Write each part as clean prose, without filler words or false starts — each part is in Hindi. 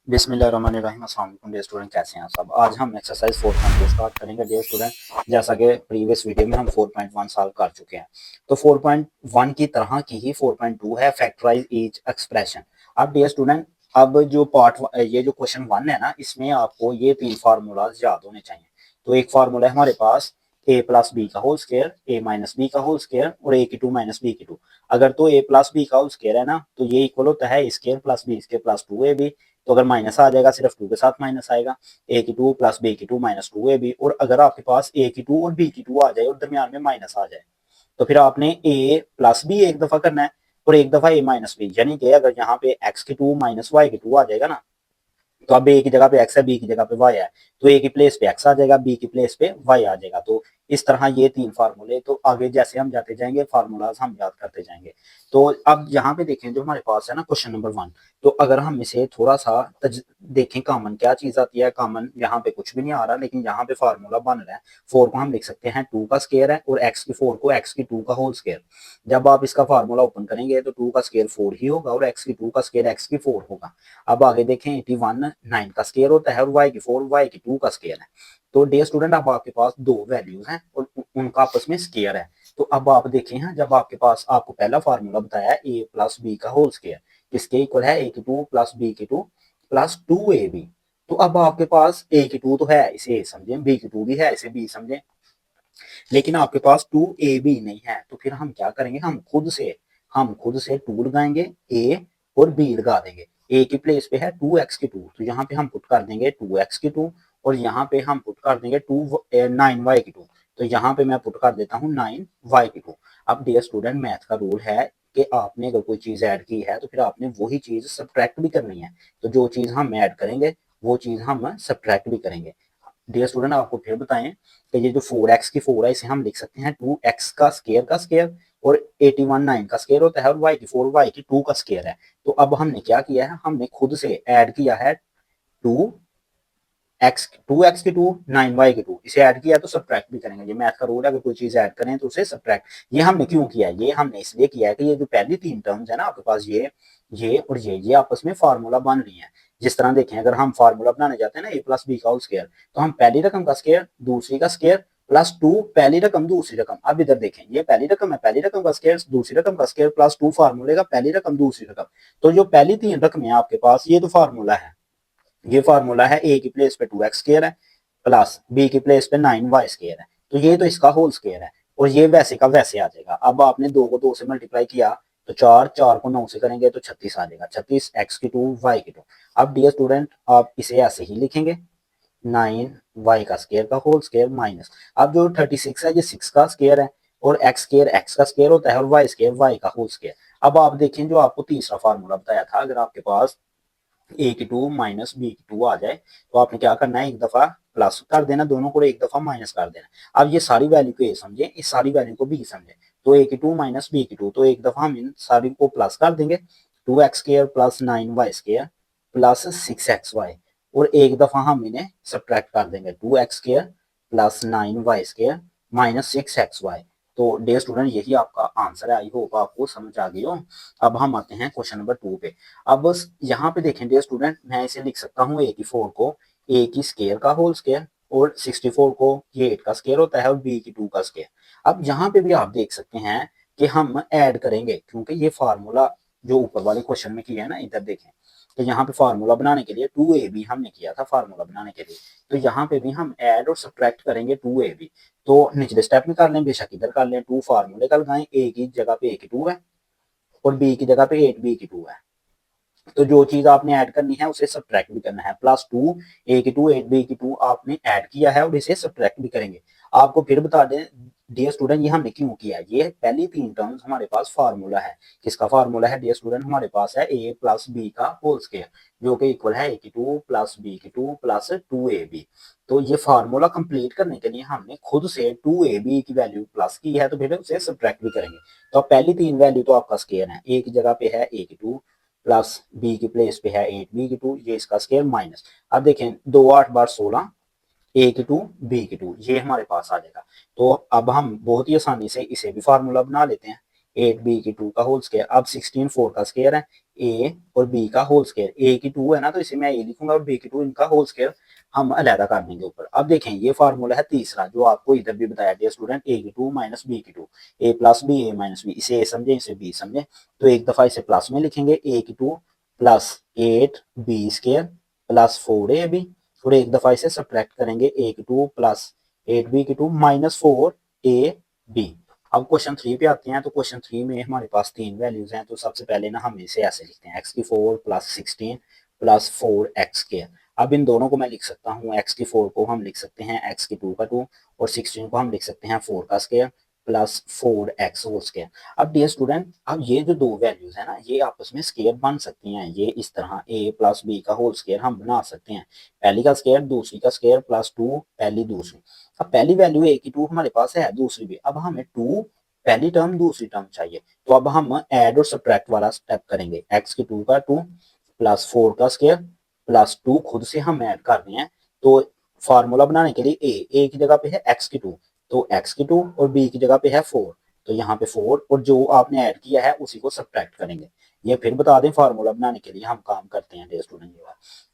बिस्मिल्लाहिर्रहमानिर्रहीम। अस्सलाम वालेकुम डियर स्टूडेंट, कैसे हैं आप सब। आज हम एक्सरसाइज 4.2 स्टार्ट करेंगे डियर स्टूडेंट। जैसा कि प्रीवियस वीडियो में हम 4.1 सॉल्व कर चुके हैं, तो 4.1 की तरह की ही 4.2 है, फैक्टराइज ईच एक्सप्रेशन। अब डियर स्टूडेंट, अब जो ये जो क्वेश्चन 1 है ना, इसमें आपको ये 3 फार्मूलाज याद होने चाहिए। तो एक फार्मूला है हमारे पास ए प्लस बी का whole square, A minus B का होल स्क्वायर और ए की टू माइनस बी की टू। अगर तो ए प्लस बी का होल स्क्वायर है ना, तो ये इक्वल होता है A square plus B square plus 2ab। तो अगर माइनस आ जाएगा, सिर्फ टू के साथ माइनस आएगा, ए की टू प्लस बी की टू माइनस 2ab। और अगर आपके पास ए की टू और बी की टू आ जाए और दरमियान में माइनस आ जाए, तो फिर आपने ए प्लस बी एक दफा करना है और एक दफा ए माइनस बी। यानी कि अगर यहाँ पे एक्स की टू माइनस वाई की टू आ जाएगा ना, तो अब ए की जगह पे एक्स है, बी की जगह पे वाई है, तो ए की प्लेस पे एक्स आ जाएगा, बी की प्लेस पे वाई आ जाएगा। तो इस तरह ये 3 फार्मूले, तो आगे जैसे हम जाते जाएंगे फार्मूलाज हम याद करते जाएंगे। तो अब यहाँ पे देखें जो हमारे पास है ना क्वेश्चन नंबर 1, तो अगर हम इसे थोड़ा सा देखें, कॉमन क्या चीज आती है। कॉमन यहाँ पे कुछ भी नहीं आ रहा, लेकिन यहाँ पे फार्मूला बन रहा है। 4 को हम लिख सकते हैं 2 का स्केयर है और एक्स की 4 को एक्स की 2 का होल स्केयर। जब आप इसका फार्मूला ओपन करेंगे तो 2 का स्केयर 4 ही होगा और एक्स की 2 का स्केयर एक्स की 4 होगा। अब आगे देखें, 81 9 का स्केयर होता है और वाई की 4 वाई की 2 का स्केयर है। तो डियर स्टूडेंट, अब आपके पास दो वैल्यूज हैं और उनका आपस में स्केयर है। तो अब आप देखें हैं, जब आपके पास आपको पहला फार्मूला बताया ए प्लस बी का होल स्केयर किसके इक्वल है, ए की टू प्लस बी की टू प्लस 2ab। तो अब आपके पास ए की टू तो है, इसे ए समझें, बी की टू भी है, इसे बी समझें, लेकिन आपके पास 2ab नहीं है। तो फिर हम क्या करेंगे, हम खुद से 2 लगाएंगे, ए और बी लगा देंगे। ए की प्लेस पे है 2x की 2, तो यहाँ पे हम पुट कर देंगे 2x की 2 और यहाँ पे हम पुट कर देंगे 9y की 2। तो यहाँ पे मैं पुट कर देता हूँ 9y की 2। अब डियर स्टूडेंट, मैथ का रूल है कि आपने अगर कोई चीज ऐड की है तो फिर आपने वही चीज सब्ट्रैक्ट भी करनी है। तो जो चीज हम ऐड करेंगे वो चीज हम सब्ट्रैक्ट भी करेंगे। डियर स्टूडेंट, आपको फिर बताएं कि ये जो 4x की 4 है, इसे हम लिख सकते हैं 2x का स्केयर और 81 9 का स्केयर होता है और y की 4 y की 2 का स्केयर है। तो अब हमने क्या किया है, हमने खुद से ऐड किया है 2x की 2 9y की 2, इसे ऐड किया तो सब्ट्रैक्ट भी करेंगे। ये मैथ का रूल है, अगर कोई चीज ऐड करें तो उसे सब्ट्रैक्ट। ये हमने क्यों किया है, ये हमने इसलिए किया है कि ये जो पहली 3 टर्म्स है ना आपके पास, ये और ये आपस में फार्मूला बन रही है। जिस तरह देखें, अगर हम फार्मूला बनाने जाते हैं ना ए प्लस बी का होल स्केयर, तो हम पहली रकम का स्केयर दूसरी का स्केयर प्लस 2 पहली रकम दूसरी रकम। अब इधर देखें, ये पहली रकम है, पहली रकम का स्केयर दूसरी रकम का स्केयर प्लस 2 फार्मूले का पहली रकम दूसरी रकम। तो जो पहली 3 रकम है आपके पास, ये तो फार्मूला है। ये फार्मूला है, ए की प्लेस पे 2x स्केयर है प्लस बी की प्लेस पे 9y स्केयर है, तो ये तो इसका होल स्केयर है और ये वैसे का वैसे आ जाएगा। अब आपने 2 को 2 से मल्टीप्लाई किया तो 4, 4 को 9 से करेंगे तो 36 आ जाएगा, 36 x की 2 y की 2। अब डियर स्टूडेंट, आप इसे ऐसे ही लिखेंगे 9y का स्केयर का होल स्केयर माइनस, अब जो 36 है ये 6 का स्केयर है और x का स्केयर होता है और y स्केयर y का होल स्केयर। अब आप देखें, जो आपको तीसरा फार्मूला बताया था, अगर आपके पास ए की 2 माइनस बी की 2 आ जाए, तो आपने क्या करना है, एक दफा प्लस कर देना, दोनों को एक दफा माइनस कर देना। अब ये सारी वैल्यू को ए समझे, इस सारी वैल्यू को बी समझे। तो ए की 2 माइनस बी की 2, तो एक दफा हम इन सारी को प्लस कर देंगे, 2x square plus 9y square plus 6xy, और एक दफा हम इन्हें सब्ट्रैक्ट कर देंगे, 2x square plus 9y square minus 6xy। तो डियर स्टूडेंट, यही आपका आंसर है। आई होप आपको समझ आ गई हो। अब हम आते हैं क्वेश्चन नंबर 2 पे। अब बस यहाँ पे देखें डियर स्टूडेंट, मैं इसे लिख सकता हूँ 84 को ए की स्केयर का होल स्केयर और 64 को ये 8 का स्केयर होता है और बी की 2 का स्केयर। अब यहाँ पे भी आप देख सकते हैं कि हम ऐड करेंगे, क्योंकि ये फार्मूला जो ऊपर वाले क्वेश्चन में किया है ना, इधर देखें, तो यहाँ पे फार्मूला बनाने के लिए 2ab हमने किया था फार्मूला बनाने के लिए, तो यहाँ पे भी हम ऐड और सब्ट्रैक्ट करेंगे 2ab। तो निचले स्टेप में कर लें, बेशक इधर कर लें, 2 फार्मूले का लगाएं, ए की जगह पे ए की 2 है और बी की जगह पे 8b की 2 है। तो जो चीज आपने ऐड करनी है उसे सब्ट्रैक्ट भी करना है, प्लस 2 ए की 2 8 बी की 2 आपने ऐड किया है और इसे सब्ट्रैक्ट भी करेंगे। आपको फिर बता दें डियर स्टूडेंट, ये हमने क्यों किया, ये पहली 3 टर्म्स हमारे पास फार्मूला है। किसका फार्मूला है डियर स्टूडेंट, हमारे पास है ए प्लस बी का होल स्क्वायर, जो कि इक्वल है ए की 2 प्लस बी की 2 प्लस 2ab। तो ये फार्मूला कंप्लीट करने के लिए हमने खुद से 2ab की वैल्यू प्लस की है, तो फिर उसे सब्ट्रैक्ट भी करेंगे। तो पहली 3 वैल्यू तो आपका स्क्वायर है, ए की जगह पे है ए की 2 प्लस बी की प्लेस पे है 8b की 2, ये इसका स्केयर माइनस। अब देखें 2 8 बार 16, ए की 2 बी की 2, ये हमारे पास आ जाएगा। तो अब हम बहुत ही आसानी से इसे भी फार्मूला बना लेते हैं, 8b की 2 का होल स्क्वायर। अब 16 4 का स्क्वायर है, a और b का होल स्क्वायर। a की 2 है ना, तो इसे मैं a लिखूंगा और b की 2 इनका होल स्क्वायर हम अलहदा कर देंगे ऊपर। अब देखें ये फार्मूला है तीसरा जो आपको इधर भी बताया डियर स्टूडेंट, a की 2 माइनस b की 2, a plus b a minus b, इसे a समझे इसे b समझे, तो एक दफा इसे प्लस में लिखेंगे, a की 2 plus 8b square plus 4ab, और एक दफा इसे सब्ट्रैक्ट करेंगे, a की 2 प्लस 8b की 2 माइनस 4ab। अब क्वेश्चन 3 पे आते हैं, तो क्वेश्चन 3 में हमारे पास तीन वैल्यूज हैं, तो सबसे पहले ना हम इसे ऐसे लिखते हैं, x की 4 प्लस 16 प्लस 4x स्क्वायर। अब इन दोनों को मैं लिख सकता हूँ, x की 4 को हम लिख सकते हैं x की 2 का 2, और 16 को हम लिख सकते हैं 4 का square plus 4x whole square. अब डियर स्टूडेंट, अब ये जो दो वैल्यूज है ना, ये आपस में स्क्वायर बन सकती हैं, ये इस तरह a प्लस b का होल स्क्वायर हम बना सकते हैं, पहली का स्क्वायर दूसरी का स्क्वायर प्लस 2 पहली दूसरी। अब पहली वैल्यू a की 2 हमारे पास है, दूसरी भी, अब हमें 2 पहली टर्म दूसरी टर्म चाहिए, तो अब हम ऐड और सब्ट्रैक्ट वाला स्टेप करेंगे, x की 2 का 2 प्लस 4 का स्क्वायर प्लस 2 खुद से हम ऐड कर रहे हैं, तो फार्मूला बनाने के लिए a की जगह पे है x की 2, तो x की 2 और b की जगह पे है 4, तो यहाँ पे 4 और जो आपने ऐड किया है उसी को सब्ट्रैक्ट करेंगे। ये फिर बता दें फार्मूला बनाने के लिए हम काम करते हैं डियर स्टूडेंट, ये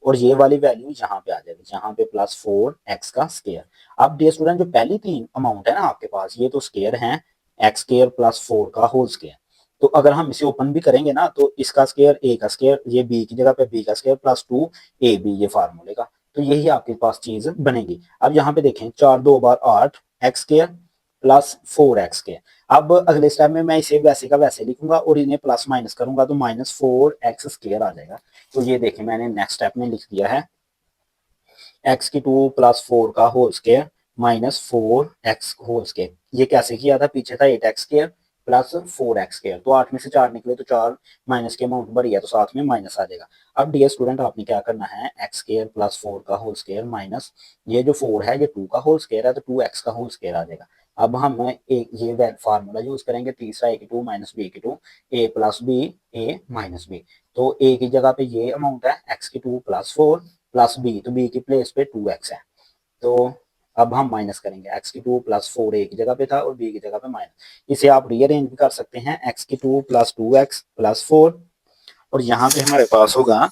और ये वाली वैल्यू यहाँ पे आ जाएगी, यहाँ पे प्लस 4x का स्क्वायर। अब डियर स्टूडेंट जो पहली तीन अमाउंट है ना आपके पास, ये तो स्क्वायर है, एक्स स्क्वायर प्लस 4 का होल स्क्वायर, तो अगर हम इसे ओपन भी करेंगे ना, तो इसका स्क्वायर a का स्क्वायर, ये b की जगह पे b का स्क्वायर प्लस 2ab, ये फार्मूले का, तो यही आपके पास चीज बनेगी। अब यहाँ पे देखें 4 2 बार 8 x square plus 4x square. अब अगले स्टेप में मैं इसे वैसे का वैसे लिखूंगा और इन्हें प्लस माइनस करूंगा, तो माइनस 4x स्क्वायर आ जाएगा। तो ये देखें मैंने नेक्स्ट स्टेप में लिख दिया है, एक्स की 2 प्लस 4 का whole square minus 4x whole square. ये कैसे किया था, पीछे था 8x square plus 4x square, तो 8 में से 4 निकले तो 4 माइनस के अमाउंट बढ़ी है, तो साथ में माइनस आ जाएगा। अब डियर स्टूडेंट आपने क्या करना है, एक्स स्क्वायर प्लस 4 का होल स्क्वायर माइनस ये जो 4 है ये 2 का होल स्क्वायर है, तो 2x का होल स्क्वायर आ जाएगा। अब हम एक ये फार्मूला यूज करेंगे तीसरा, a की 2 माइनस b की 2, a plus b a minus b, तो a की जगह पे ये अमाउंट है x की 2 प्लस 4 प्लस b, तो b की प्लेस पे 2x है, तो अब हम माइनस करेंगे, x की 2 प्लस 4 a की जगह पे था और b की जगह पे माइनस, इसे आप रीअरेंज भी कर सकते हैं, x की 2 प्लस 2x प्लस 4, और यहाँ पे हमारे पास होगा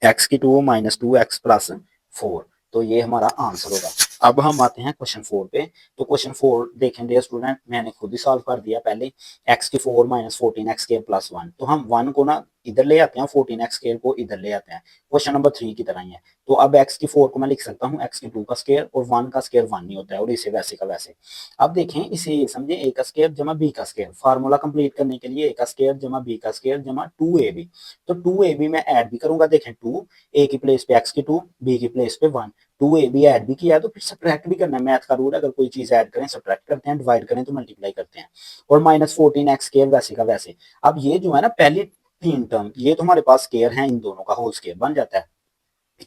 x की 2 माइनस 2x प्लस 4, तो ये हमारा आंसर होगा। अब हम आते हैं क्वेश्चन 4 पे, तो क्वेश्चन 4 देखें डियर स्टूडेंट, मैंने खुद ही सॉल्व कर दिया पहले, x की 4 माइनस 14x स्क्वायर प्लस 1, तो हम 1 को ना इधर ले आते हैं, 14x स्क्वायर को इधर ले आते हैं, क्वेश्चन नंबर 3 की तरह ही है। तो अब x की 4 को मैं लिख सकता हूँ x की 2 का स्क्वायर, और 1 का स्क्वायर 1 नहीं होता है, और इसे वैसे का वैसे। अब देखें इसे समझे, a का स्क्वायर जमा b का स्क्वायर, फार्मूला कंप्लीट करने के लिए a का स्क्वायर जमा b का स्क्वायर जमा 2ab, तो 2ab मैं ऐड भी करूंगा, देखें 2 a की प्लेस पे x की 2, b की प्लेस पे 1, 2ab ऐड भी किया, तो फिर सब्ट्रैक्ट भी करना है, मैथ का रूल है, अगर कोई चीज ऐड करें सब्ट्रैक्ट करते हैं, डिवाइड करें तो मल्टीप्लाई करते हैं, और माइनस 14x स्क्वायर वैसे का वैसे। अब ये जो है ना पहली तीन टर्म, ये तो हमारे पास स्क्वायर है, इन दोनों का होल स्क्वायर बन जाता है।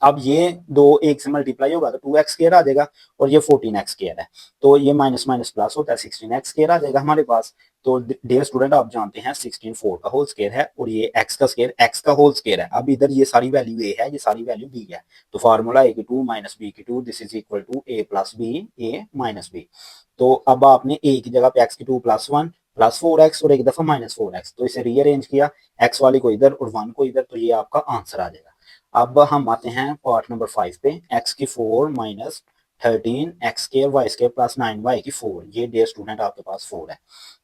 अब ये दो एक से मल्टीप्लाई होगा तो 2x स्क्वायर आ जाएगा, और ये 14x स्क्वायर है, तो ये माइनस माइनस प्लस होता है, 16x स्क्वायर आ जाएगा हमारे पास। तो डियर स्टूडेंट आप जानते हैं 16 4 का होल स्क्वायर है, और ये x का स्क्वायर x का होल स्क्वायर है। अब इधर ये सारी वैल्यू a है, ये सारी वैल्यू b है, तो फार्मूला a की 2 माइनस b की 2 this is equal to a plus b a minus b। तो अब आपने a की जगह पे x की 2 प्लस 1 प्लस 4x और एक दफा माइनस 4x, तो इसे रीअरेंज किया, x वाली को इधर और 1 को इधर, तो ये आपका आंसर आ जाएगा। अब हम आते हैं पार्ट नंबर 5 पे, x की 4 minus 13 x square y square plus 9y की 4, ये डियर स्टूडेंट आपके पास 4 है।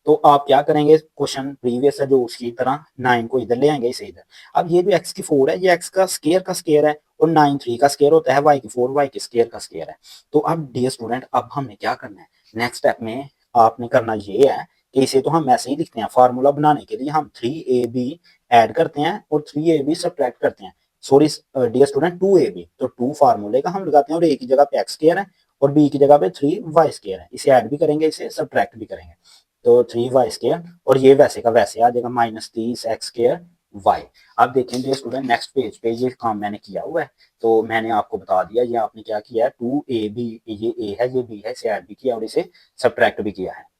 तो आप क्या करेंगे, क्वेश्चन प्रीवियस है जो उसकी तरह 9 को इधर ले आएंगे, इसे इधर। अब ये जो x की 4 है ये x का स्क्र है, और 9 3 का स्क्र होता है, y की 4 y के स्क्र का स्क्र है। तो अब डियर स्टूडेंट अब हमने क्या करना है, नेक्स्ट स्टेप में आपने करना ये है कि इसे तो हम ऐसे ही लिखते हैं, फार्मूला बनाने के लिए हम 3ab ऐड करते हैं और 3ab सब्ट्रैक्ट करते हैं, सॉरी डियर स्टूडेंट 2ab, तो 2 फार्मूले का हम लगाते हैं, और a की जगह पे x स्क्वायर है और b की जगह पे 3y स्क्वायर है, इसे ऐड भी करेंगे, इसे सब्ट्रैक्ट भी करेंगे, तो 3y स्क्वायर, और ये वैसे का वैसे आ जाएगा माइनस 30x स्क्वायर y। अब देखें डियर स्टूडेंट नेक्स्ट पेज पे ये काम मैंने किया हुआ है, तो मैंने आपको बता दिया ये आपने क्या किया है, 2ab, ये a है ये b है, इसे ऐड भी किया और इसे सब्ट्रैक्ट भी किया है।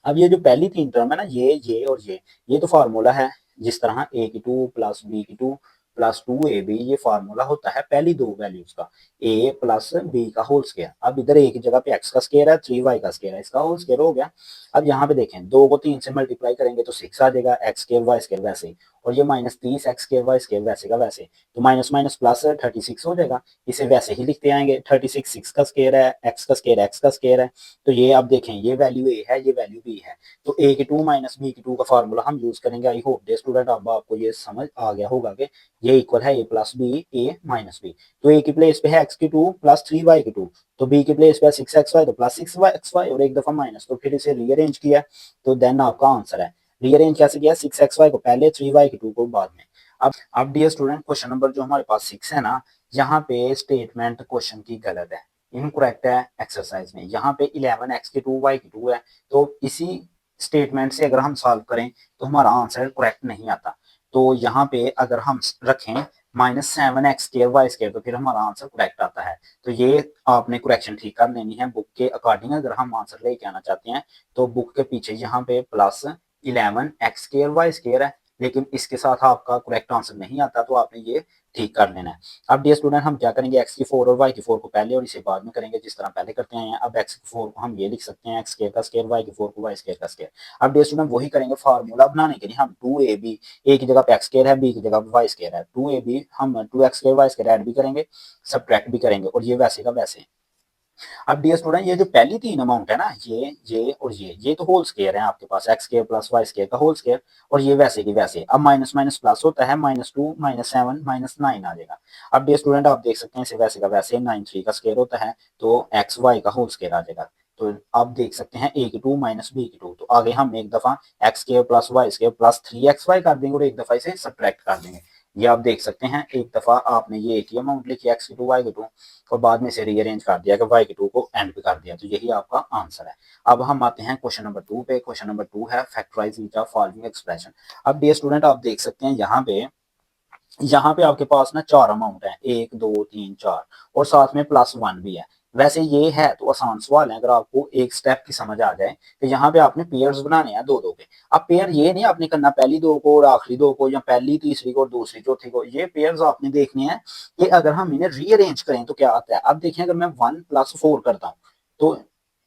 अब ये जो पहली तीन टर्म है ना, ये और ये तो फार्मूला है, जिस तरह a की 2 प्लस b की 2 प्लस 2ab, ये फार्मूला होता है पहली दो वैल्यूज का, a प्लस b का होल स्क्वायर। अब इधर एक जगह पे x का स्क्वायर है, 3y का स्क्वायर है, इसका होल स्क्वायर हो गया। अब यहाँ पे देखें, 2 को 3 से मल्टीप्लाई करेंगे तो 6 आ जाएगा, x स्क्वायर y स्क्वायर वैसे ही, और ये minus 30 x square y square वैसे का वैसे, तो माइनस माइनस प्लस 36 हो जाएगा। इसे वैसे ही लिखते आएंगे, 36 6 का स्क्वायर है, x का स्क्वायर x का स्क्वायर है, तो ये आप देखें ये वैल्यू a है, ये वैल्यू b है, तो a की 2 माइनस b की 2 का फार्मूला हम यूज करेंगे। आई होप डे स्टूडेंट अब आपको ये समझ आ गया होगा कि ये इक्वल है a plus b a minus b. तो a की प्लेस पे है x की 2 प्लस 3y की 2, तो b की प्लेस पे है 6xy तो प्लस 6xy और एक दफा माइनस, तो फिर इसे रीअरेंज किया तो देन आपका आंसर है। रीअरेंज कैसे किया, 6xy को पहले 3y की 2 को बाद में। अब डियर स्टूडेंट क्वेश्चन नंबर जो हमारे पास 6 है ना, यहाँ पे स्टेटमेंट क्वेश्चन की गलत है, इनकरेक्ट है एक्सरसाइज में। यहाँ पे 11x की 2 y की 2 है, तो इसी स्टेटमेंट से अगर हम सॉल्व करें तो हमारा आंसर करेक्ट नहीं आता। तो यहाँ पे अगर हम रखें -7x स्क्वायर वाई स्क्वायर तो फिर हमारा आंसर करेक्ट आता है। तो ये आपने करेक्शन ठीक कर लेनी है बुक के अकॉर्डिंग। अगर हम आंसर लेके आना चाहते हैं तो बुक के पीछे यहाँ पे plus 11x square Y square है, लेकिन इसके साथ आपका करेक्ट आंसर नहीं आता, तो आपने ये ठीक कर लेना है। अब डियर स्टूडेंट हम क्या करेंगे, x की 4 और y की 4 को पहले और इसे बाद में करेंगे जिस तरह पहले करते हैं। अब x की 4 को हम ये लिख सकते हैं x स्क्वायर का स्क्वायर, y की 4 को y स्क्वायर का स्क्वायर। अब डियर स्टूडेंट वही करेंगे, फार्मूला बनाने के लिए हम 2ab, a की जगह पे x स्क्वायर है, b की जगह पे y स्क्वायर है, 2ab हम 2x square y square add भी करेंगे, सब्ट्रैक्ट भी करेंगे, और ये वैसे का वैसे। अब डियर स्टूडेंट ये जो पहली तीन अमाउंट है ना, ये और ये तो होल स्क्वायर है आपके पास, x square plus y square का होल स्क्वायर, और ये वैसे की वैसे। अब माइनस माइनस प्लस होता है, -2 -7 -9 आ जाएगा। अब डियर स्टूडेंट आप देख सकते हैं इसे वैसे का वैसे, 9 3 का स्क्वायर होता है तो x y का होल स्क्वायर आ जाएगा। तो आप देख सकते हैं a की 2 माइनस b की 2, तो आगे हम एक दफा x square plus y square plus 3xy कर देंगे और एक दफा इसे सब्ट्रैक्ट कर देंगे। ये आप देख सकते हैं, एक दफा आपने ये एक ही अमाउंट लिखी x की 2 y की 2 और बाद में से रीअरेंज कर दिया कि y की 2 को एंड पे कर दिया, तो यही आपका आंसर है। अब हम आते हैं क्वेश्चन नंबर 2 पे। क्वेश्चन नंबर 2 है factorise each of following expression. अब डियर स्टूडेंट आप देख सकते हैं यहाँ पे आपके पास ना चार अमाउंट है, 1 2 3 4, और साथ में +1 भी है। वैसे ये है तो आसान सवाल है, अगर आपको एक स्टेप की समझ आ जाए तो यहाँ पे आपने पेयर्स बनाने हैं दो दो के। अब पेयर ये नहीं आपने करना पहली दो को और आखिरी दो को, या पहली तीसरी को और दूसरी चौथी को, ये पेयर्स आपने देखने हैं कि अगर हम इन्हें रीअरेंज करें तो क्या आता है। अब देखिए अगर मैं 1 + 4 करता हूँ तो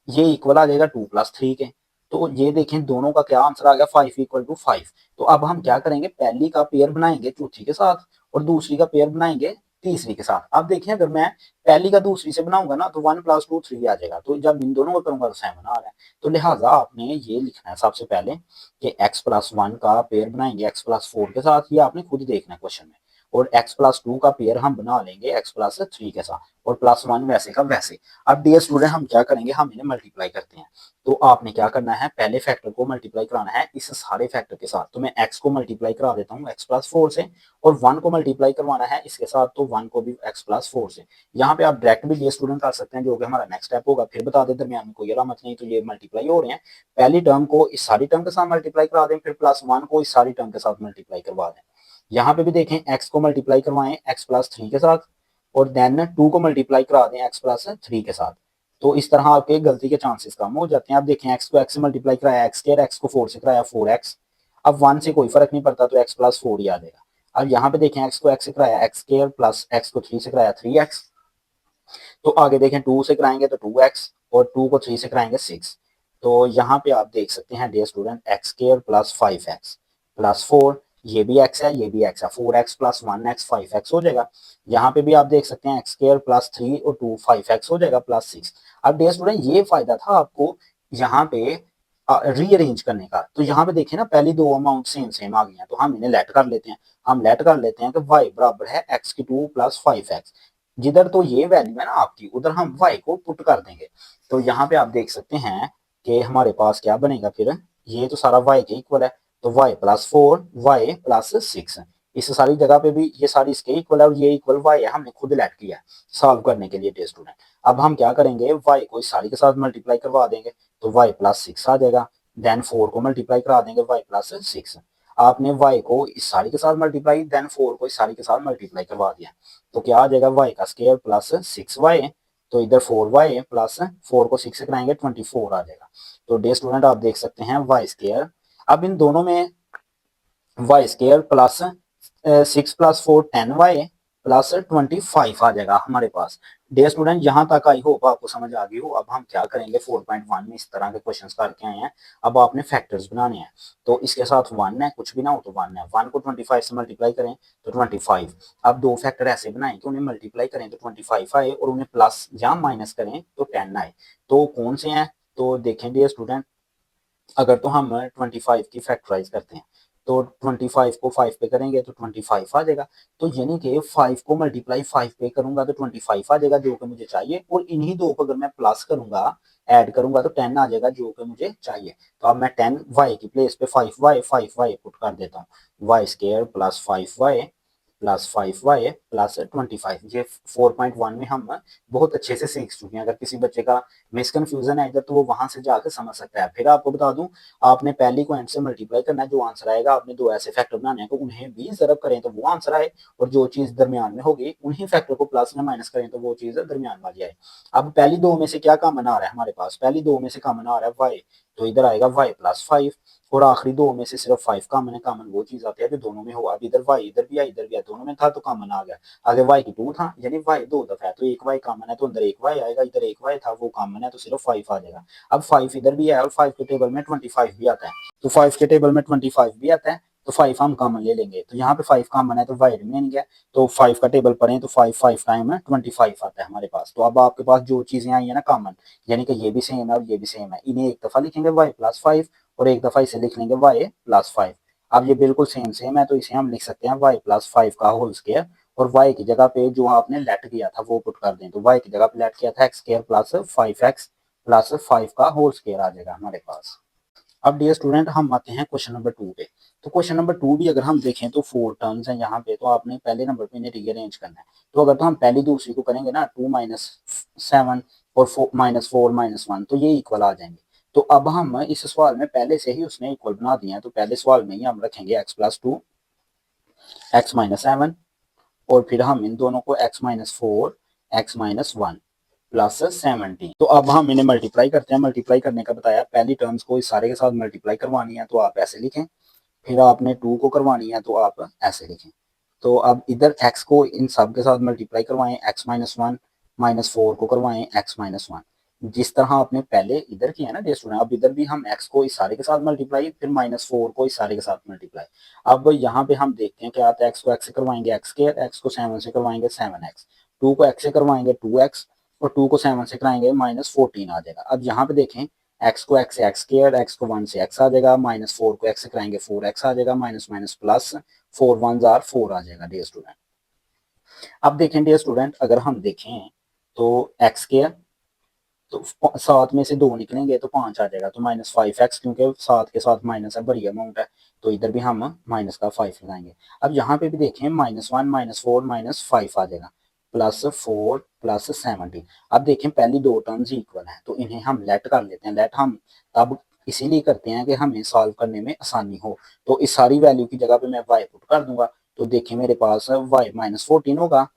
ये इक्वल आ जाएगा 2 + 3 के, तो ये देखें दोनों का क्या आंसर आ गया, 5 = 5। तो अब हम क्या करेंगे, पहली का पेयर बनाएंगे चौथी के साथ और दूसरी का पेयर बनाएंगे तीसरी के साथ। अब देखिए अगर मैं पहली का दूसरी से बनाऊंगा ना तो 1 + 2 3 आ जाएगा, तो जब इन दोनों को करूंगा तो 7 आ रहा है। तो लिहाजा आपने ये लिखना है सबसे पहले कि x + 1 का पेयर बनाएंगे x + 4 के साथ, ये आपने खुद देखना है क्वेश्चन में, और x + 2 का पेयर हम बना लेंगे x + 3 के साथ, और +1 वैसे का वैसे। अब डियर स्टूडेंट हम क्या करेंगे, हम इन्हें मल्टीप्लाई करते हैं। तो आपने क्या करना है, पहले फैक्टर को मल्टीप्लाई कराना है इस सारे फैक्टर के साथ। तो मैं x को मल्टीप्लाई करा देता हूँ x + 4 से, और 1 को मल्टीप्लाई करवाना है इसके साथ, तो 1 को भी x + 4 से। यहाँ पे आप डायरेक्ट भी ये स्टूडेंट कर सकते हैं, जो कि हमारा नेक्स्ट स्टेप होगा, फिर बता दें दरमियान में कोई अलामत नहीं, तो ये मल्टीप्लाई हो रहे हैं। पहली टर्म को इस सारी टर्म के साथ मल्टीप्लाई करा दें, फिर +1 को इस सारी टर्म के साथ मल्टीप्लाई करवा दें। यहाँ पे भी देखें x को मल्टीप्लाई करवाएं x + 3 के साथ, और देन 2 को मल्टीप्लाई करा दें x + 3 के साथ। तो इस तरह आपके गलती के चांसेस कम हो जाते हैं। अब देखें x को x से मल्टीप्लाई कराया x स्क्वायर, x को 4 से कराया 4x। अब 1 से कोई फर्क नहीं पड़ता तो x + 4 ही आ जाएगा। अब यहाँ पे देखें x को x से कराया x स्क्वायर प्लस x को 3 से कराया 3x। तो आगे देखें 2 से कराएंगे तो 2x, और 2 को 3 से कराएंगे 6। तो यहाँ पे आप देख सकते हैं dear student x square plus 5x plus 4, ये भी x है ये भी x है, 4x प्लस 1x 5x हो जाएगा। यहाँ पे भी आप देख सकते हैं x स्क्वायर प्लस 3 और 2 5x हो जाएगा प्लस 6। अब डियर स्टूडेंट ये फायदा था आपको यहाँ पे रीअरेंज करने का। तो यहाँ पे देखें ना पहली दो अमाउंट सेम सेम आ गई हैं, तो हम इन्हें लेट कर लेते हैं। हम लेट कर लेते हैं कि y बराबर है x की 2 + 5x। जिधर तो ये वैल्यू है ना आपकी, उधर हम y को पुट कर देंगे। तो यहाँ पे आप देख सकते हैं कि हमारे पास क्या बनेगा, फिर ये तो सारा y के इक्वल है, तो y + 4 y + 6, इस सारी जगह पे भी ये सारी इसके इक्वल है और ये इक्वल y है, हमने खुद लेट किया सॉल्व करने के लिए डियर स्टूडेंट। अब हम क्या करेंगे, y को इस सारी के साथ मल्टीप्लाई करवा देंगे तो y + 6 आ जाएगा। देन 4 को मल्टीप्लाई करा देंगे y + 6। आपने y को इस सारी के साथ मल्टीप्लाई, देन 4 को इस सारी के साथ मल्टीप्लाई करवा दिया, तो क्या आ जाएगा y का स्क्वायर प्लस 6y। तो इधर 4y प्लस 4 को 6 से कराएंगे 24 आ जाएगा। तो डे स्टूडेंट आप देख सकते हैं y स्क्वायर, अब इन दोनों में y square plus 6 plus 4 10y plus 25 आ जाएगा हमारे पास। डियर स्टूडेंट, यहाँ तक आई होप आपको समझ आ गई हो। अब हम क्या करेंगे, 4.1 में इस तरह के क्वेश्चंस करके आए हैं। अब आपने फैक्टर्स बनाने हैं, तो इसके साथ 1 है, कुछ भी ना हो तो 1 है। 1 को 25 से मल्टीप्लाई करें तो 25। अब दो फैक्टर ऐसे बनाएं कि उन्हें मल्टीप्लाई करें तो 25 आए और उन्हें प्लस या माइनस करें तो 10 आए। तो कौन से हैं, तो देखें डियर स्टूडेंट, अगर तो हम 25 की फैक्टराइज करते हैं तो 25 को 5 पे करेंगे तो 25 आ जाएगा। तो यानी कि 5 को मल्टीप्लाई 5 पे करूंगा तो 25 आ जाएगा जो कि मुझे चाहिए, और इन्हीं दो को अगर मैं प्लस करूंगा, ऐड करूंगा तो 10 आ जाएगा जो कि मुझे चाहिए। तो अब मैं 10 वाई की प्लेस पे 5 वाई पुट कर देता हूँ। Y square plus 5 y plus 5 y plus 25। ये 4.1 में हम बहुत अच्छे से सीख चुके हैं। अगर किसी बच्चे का मिसकंफ्यूजन है इधर तो वो वहां से जाकर समझ सकता है। फिर आपको बता दूं, आपने पहली को एंड से मल्टीप्लाई करना है, जो आंसर आएगा आपने दो ऐसे फैक्टर बनाने हैं, तो उन्हें भी जरब करें तो वो आंसर आए, और जो चीज दरमियान में होगी उन्हीं फैक्टर को प्लस में माइनस करें तो वो चीज दरमियान वाली आए। अब पहली दो में से क्या कॉमन आ रहा है हमारे पास, पहली दो में से कॉमन आ रहा है वाई, तो इधर आएगा वाई प्लस 5, और आखिरी दो में से सिर्फ 5 कॉमन है। कॉमन वो चीज आती है जो दोनों में हो। अब इधर वाई इधर भी है इधर भी है, दोनों में था तो कॉमन आ गया। आगे वाई की 2 था, यानी वाई दो दफा है तो एक वाई कॉमन है तो अंदर एक वाई आएगा, इधर एक वाई था वो कॉमन है तो सिर्फ 5 आ जाएगा। अब 5 इधर भी है और 5 के टेबल में 25 भी आता है, तो 5 के टेबल में 25 भी आता है, तो 5 हम कॉमन ले लेंगे। तो यहाँ पे 5 कॉमन है तो वाई रिमेनिंग है, तो 5 का टेबल पढ़ें तो 5 टाइम है 25 आता है हमारे पास। तो अब आपके पास जो चीजें आई है ना कॉमन, यानी कि ये भी सेम है और ये भी सेम है, इन्हें एक दफा लिखेंगे वाई प्लस 5 और एक दफा इसे लिख लेंगे वाई प्लस 5। अब ये बिल्कुल सेम सेम है तो इसे हम लिख सकते हैं वाई प्लस 5 का होल स्क्वायर, और y की जगह पे जो आपने लेट किया था वो पुट कर दें, तो y की जगह पे लेट किया था x square plus 5x plus 5 का होल स्क्वायर आ जाएगा हमारे पास। अब डियर स्टूडेंट हम आते हैं क्वेश्चन नंबर 2 पे। तो क्वेश्चन नंबर 2 भी अगर हम देखें तो 4 टर्म्स हैं यहाँ पे, तो आपने पहले नंबर पे इन्हें रीअरेंज करना है। तो अगर तो हम पहली दूसरी को करेंगे ना 2 माइनस 7 और माइनस 4 माइनस 1, तो ये इक्वल आ जाएंगे। तो अब हम इस सवाल में पहले से ही उसने इक्वल बना दिया है, तो पहले सवाल में ही हम रखेंगे x प्लस 2 एक्स माइनस 7, और फिर हम इन दोनों को x minus 4 x minus 1 plus 17। तो अब हम इन्हें मल्टीप्लाई करते हैं। मल्टीप्लाई करने का बताया, पहली टर्म्स को इस सारे के साथ मल्टीप्लाई करवानी है तो आप ऐसे लिखें, फिर आपने 2 को करवानी है तो आप ऐसे लिखें। तो अब इधर x को इन सब के साथ मल्टीप्लाई करवाएं, x माइनस 1 माइनस 4 को करवाएं x माइनस 1, जिस तरह आपने पहले इधर किया ना डियर स्टूडेंट। अब इधर भी हम x को इस सारे के साथ मल्टीप्लाई, फिर माइनस 4 को इस सारे के साथ मल्टीप्लाई। अब यहाँ पे हम देखते हैं क्या आता है, x को x से करवाएंगे x स्क्वायर, x को 7 से करवाएंगे 7x, 2 को x से करवाएंगे 2x, और 2 को 7 से कराएंगे माइनस 14 आ जाएगा। अब यहाँ पे देखें, x को x से x स्क्वायर, x को 1 से x आ जाएगा, माइनस 4 को x से कराएंगे 4x आ जाएगा, माइनस माइनस प्लस 4 1 जार 4 आ जाएगा डियर स्टूडेंट। अब देखें डियर स्टूडेंट, अगर हम देखें तो x स्क्वायर, तो 7 में से 2 निकलेंगे तो 5 आ जाएगा, तो माइनस 5x, क्योंकि 7 के साथ माइनस है, बड़ी अमाउंट है, तो इधर भी हम माइनस का 5 लगाएंगे। अब यहाँ पे भी देखें, माइनस 1 माइनस 4 माइनस 5 आ जाएगा, प्लस 4 प्लस 17। अब देखें पहली दो टर्म्स इक्वल हैं तो इन्हें हम लेट कर लेते हैं। लेट हम तब इसीलिए करते हैं कि हमें सॉल्व करने में आसानी हो। तो इस सारी वैल्यू की जगह पे मैं y पुट कर दूंगा, तो देखिए मेरे पास y माइनस 14 होगा,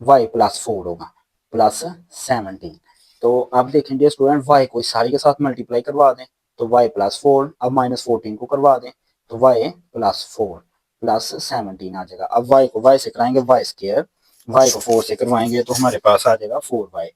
y प्लस 4 होगा, प्लस 17। तो अब देखेंगे स्टूडेंट, y को इस सारी के साथ मल्टीप्लाई करवा दें तो y प्लस 4, अब माइनस 14 को करवा दें तो y प्लस 4 प्लस 17 आ जाएगा। अब y को y से कराएंगे y स्क्वायर, y को 4 से करवाएंगे तो हमारे पास आ जाएगा 4y।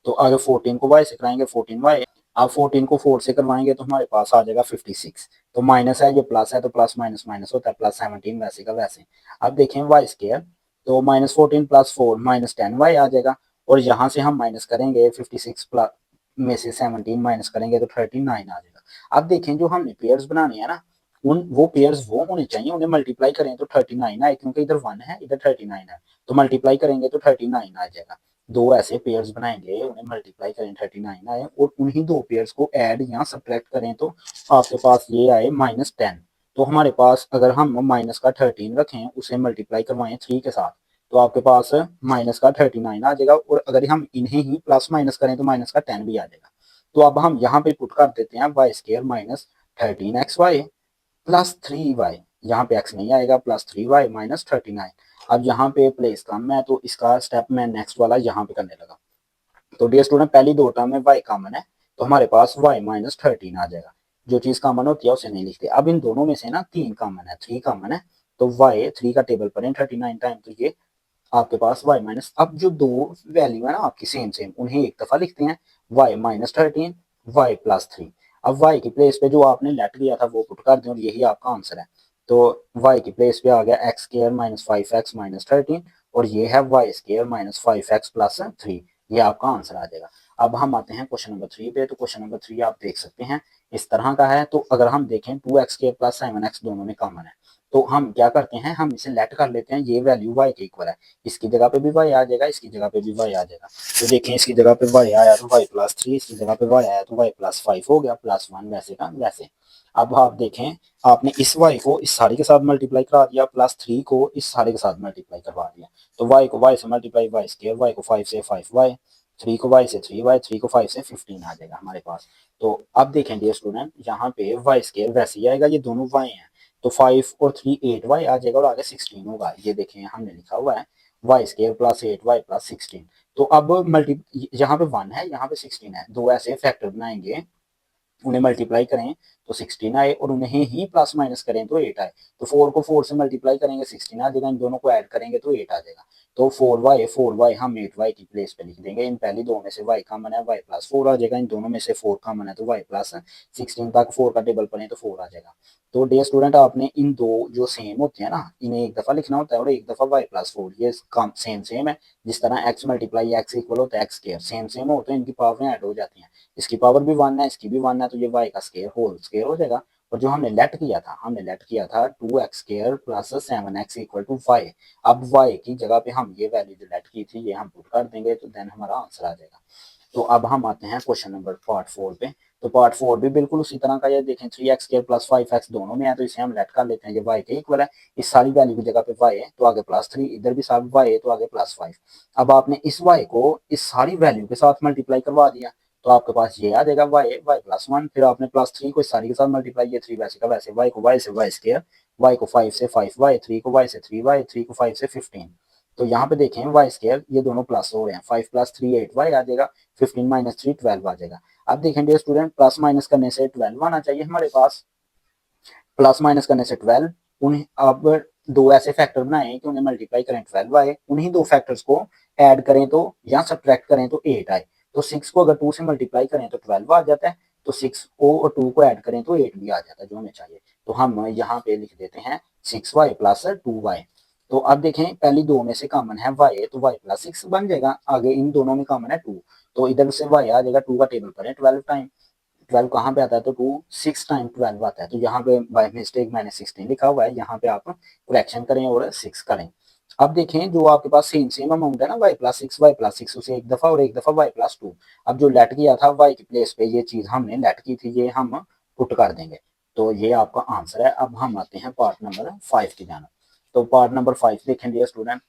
तो आगे 14 को y से कराएंगे 14y, अब 14 को 4 से करवाएंगे तो हमारे पास आ जाएगा 56। तो माइनस है ये प्लस है तो प्लस माइनस माइनस होता है, प्लस 17 वैसे का वैसे। अब देखें y स्क्वायर, तो माइनस 14 प्लस 4 माइनस 10y आ जाएगा, और यहाँ से हम माइनस करेंगे 56 प्लस में से 17 माइनस करेंगे तो 39 आ जाएगा। अब देखें जो हमने पेयर्स बनाने हैं ना, उन वो पेयर्स वो होने चाहिए, उन्हें मल्टीप्लाई करें तो 39 आए, क्योंकि इधर 1 है इधर 39 है, तो मल्टीप्लाई करेंगे तो 39 आ जाएगा। दो ऐसे पेयर्स बनाएंगे, उन्हें मल्टीप्लाई करें 39 आए, और उन्हीं दो पेयर्स को ऐड या सब्ट्रैक्ट करें तो आपके पास ये आए माइनस 10। तो हमारे पास अगर हम माइनस का 13 रखें, उसे मल्टीप्लाई करवाएं 3 के साथ, तो आपके पास माइनस का 39 आ जाएगा, और अगर हम इन्हें ही प्लस माइनस करें तो माइनस का 10 भी आ जाएगा। तो अब हम यहाँ पे पुट कर देते हैं Y square minus 13xy plus 3y, यहाँ पे x नहीं आएगा, प्लस 3y माइनस 39। अब यहाँ पे प्लेस कम है तो इसका स्टेप मैं नेक्स्ट वाला यहाँ पे करने लगा। तो डियर स्टूडेंट, पहली दो टर्म में y कॉमन है तो हमारे पास y माइनस 13 आ जाएगा। जो चीज कॉमन होती है उसे नहीं लिखते। अब इन दोनों में से ना 3 कॉमन है, 3 कॉमन है, तो y 3 का टेबल पढ़ें 39 टाइम, तो ये आपके पास y माइनस, अब जो दो वैल्यू है ना आपकी सेम सेम, उन्हें एक दफा लिखते हैं, y माइनस 13 y प्लस 3। अब y की प्लेस पे जो आपने लेट किया था वो पुट कर दें और यही आपका आंसर है। तो y की प्लेस पे आ गया x square minus 5x minus 13 और ये है Y square minus 5x plus 3। ये आपका आंसर आ जाएगा। अब हम आते हैं क्वेश्चन नंबर 3 पे। तो क्वेश्चन नंबर 3 आप देख सकते हैं इस तरह का है। तो अगर हम देखें 2x² प्लस 7x दोनों में कॉमन है, तो हम क्या करते हैं, हम इसे लेट कर लेते हैं, ये वैल्यू y के इक्वल है, इसकी जगह पे भी y आ जाएगा, इसकी जगह पे भी y आ जाएगा। तो देखें इसकी जगह पे y आया तो y प्लस 3, इसकी जगह पे y आया तो y प्लस 5 हो गया, प्लस 1 वैसे का वैसे। अब आप देखें आपने इस y को इस सारी के साथ मल्टीप्लाई करा दिया, प्लस 3 को इस सारे के साथ मल्टीप्लाई करवा दिया, तो y को y से मल्टीप्लाई y स्क्वायर, y को 5 से 5y, 3 को y से 3y, 3 को 5 से 15 आ जाएगा हमारे पास। तो अब देखें डियर स्टूडेंट, यहाँ पे y स्क्वायर वैसे ही आएगा, ये दोनों y हैं, तो 5 और 3 8y आ जाएगा और आगे 16 होगा। ये देखें हमने लिखा हुआ है y square plus 8y plus 16। तो अब मल्टी, यहाँ पे 1 है, यहाँ पे 16 है, दो ऐसे फैक्टर बनाएंगे, उन्हें मल्टीप्लाई करें तो 16 आए और उन्हें ही प्लस माइनस करें तो 8 आए। तो 4 को 4 से मल्टीप्लाई करेंगे 16 आ जाएगा, इन दोनों को ऐड करेंगे तो 8 आ जाएगा। तो 4y हम 8y की प्लेस पे लिख देंगे, इन पहली दो में से y कॉमन है, y प्लस 4 आ जाएगा, इन दोनों में से 4 कॉमन है तो y प्लस 16 तक 4 का टेबल पढ़ें तो 4 आ जाएगा। तो डियर स्टूडेंट आपने इन दो जो सेम होते हैं ना, इन्हें एक दफा लिखना होता है और एक दफा y प्लस 4, ये सेम सेम है। जिस तरह x मल्टीप्लाई x इक्वल होता है x स्क्वायर, सेम सेम हो तो इनकी पावरें ऐड हो जाती हैं, इसकी पावर भी 1 है, इसकी भी 1 है, तो ये y का स्क्वायर होल स्क्वायर हो जाएगा। और जो हमने लेट किया था, हमने लेट किया था 2x square plus 7x equal to y। अब y की जगह पे हम ये वैल्यू जो लेट की थी ये हम पुट कर देंगे, तो देन हमारा आंसर आ जाएगा। तो अब हम आते हैं क्वेश्चन नंबर पार्ट 4 पे। तो पार्ट 4 भी बिल्कुल उसी तरह का, ये देखें 3x स्क्वायर प्लस 5x दोनों में है, तो इसे हम लेट कर लेते हैं, ये y के इक्वल है, इस सारी वैल्यू की जगह पे y है तो आगे प्लस 3, इधर भी साथ y है तो आगे प्लस 5। अब आपने इस y को इस सारी वैल्यू के साथ मल्टीप्लाई करवा दिया, तो आपके पास ये आ जाएगा y प्लस 1, फिर आपने प्लस 3 को इस सारी के साथ मल्टीप्लाई, ये 3 वैसे का वैसे, y को y से y स्क्वायर, y को 5 से 5y, 3 को y से 3y, 3 को 5 से 15। तो यहाँ पे देखें y स्क्वायर ये दोनों प्लस हो रहे हैं, 5 प्लस 3 8y आ जाएगा, 15 माइनस 3 12 आ जाएगा। अब देखें डियर स्टूडेंट, प्लस माइनस करने से 12 आना चाहिए हमारे पास, प्लस माइनस करने से 12, उन्हें अब दो ऐसे फैक्टर बनाए कि उन्हें मल्टीप्लाई करें 12 आए, उन्हीं दो फैक्टर्स को ऐड करें तो या सब्ट्रैक्ट करें तो 8 आए। तो 6 को अगर 2 से मल्टीप्लाई करें तो 12 आ जाता है, तो 6 को और 2 को ऐड करें तो 8 भी आ जाता है जो हमें चाहिए। तो हम यहाँ पे लिख देते हैं 6y प्लस 2y। तो अब देखें पहली दो में से कॉमन है y, तो y प्लस 6 बन जाएगा, आगे इन दोनों में कॉमन है 2, तो इधर से y आ जाएगा, 2 का टेबल पर है 12 टाइम, 12 कहाँ पे आता है, तो 2 6 टाइम 12 आता है, तो यहाँ पे बाय मिस्टेक मैंने 16 लिखा हुआ है, यहाँ पे आप करेक्शन करें और 6 करें। अब देखें जो आपके पास सेम सेम अमाउंट है ना, y प्लस 6 उसे एक दफा और एक दफा y प्लस 2। अब जो लेट किया था y की प्लेस पे, ये चीज हमने लेट की थी, ये हम पुट कर देंगे, तो ये आपका आंसर है। अब हम आते हैं पार्ट नंबर 5 की जाना। तो पार्ट नंबर 5 देखें डियर स्टूडेंट,